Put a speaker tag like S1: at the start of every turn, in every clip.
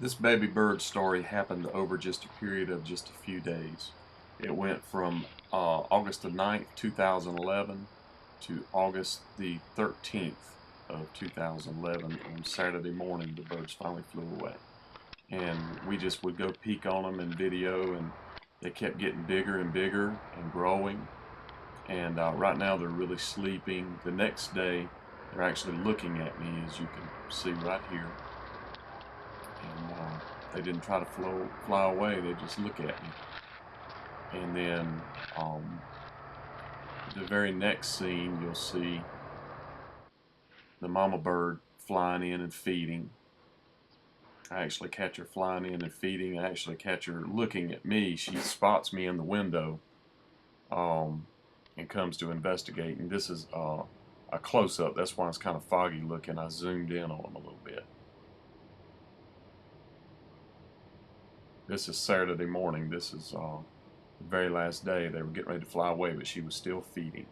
S1: This baby bird story happened over just a period of just a few days. It went from August the 9th, 2011 to August the 13th of 2011. On Saturday morning, the birds finally flew away. And we just would go peek on them in video, and they kept getting bigger and bigger and growing. And right now they're really sleeping. The next day, they're actually looking at me, as you can see right here. And they didn't try to fly away, they just look at me. And then the very next scene, you'll see the mama bird flying in and feeding. I actually catch her flying in and feeding. I actually catch her looking at me. She spots me in the window and comes to investigate. And this is a close-up. That's why it's kind of foggy looking. I zoomed in on them a little bit. This is Saturday morning. This is the very last day. They were getting ready to fly away, but she was still feeding.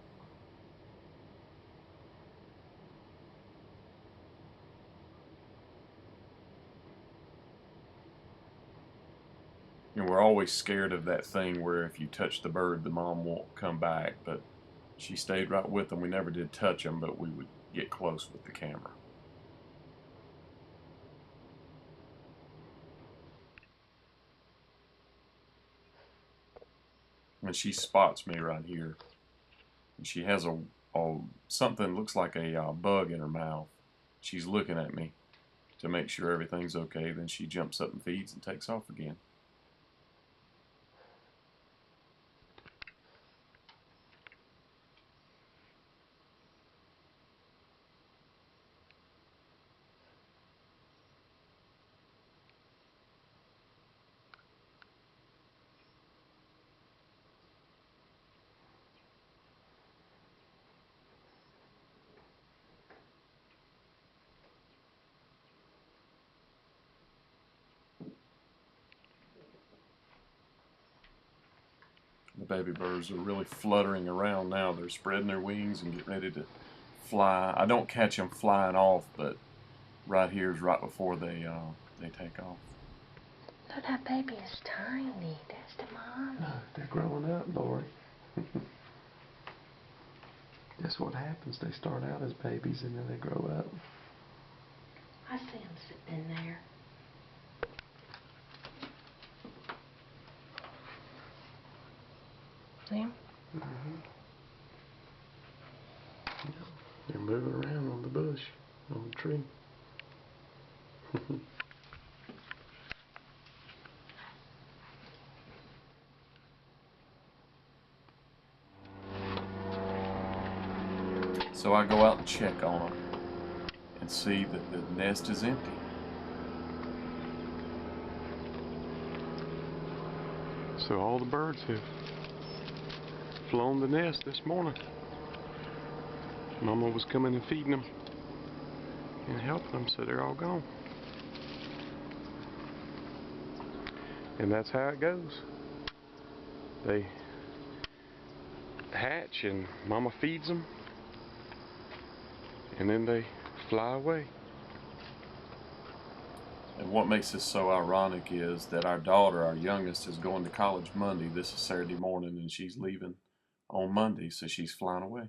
S1: And we're always scared of that thing where if you touch the bird, the mom won't come back. But she stayed right with them. We never did touch them, but we would get close with the camera. And she spots me right here. And she has a something looks like a bug in her mouth. She's looking at me to make sure everything's okay. Then she jumps up and feeds and takes off again. The baby birds are really fluttering around now. They're spreading their wings and getting ready to fly. I don't catch them flying off, but right here is right before they take off.
S2: Look, that baby is tiny. That's the mommy.
S3: No, they're growing up, Lori. That's what happens. They start out as babies and then they grow up.
S2: I see them sitting in there. See 'em?
S3: Mm-hmm. They're moving around on the bush, on the tree.
S1: So I go out and check on them and see that the nest is empty.
S3: So all the birds have flown the nest this morning. Mama was coming and feeding them and helping them, so they're all gone. And that's how it goes. They hatch and Mama feeds them, and then they fly away.
S1: And what makes this so ironic is that our daughter, our youngest, is going to college Monday. This is Saturday morning, and she's leaving on Monday, so she's flying away.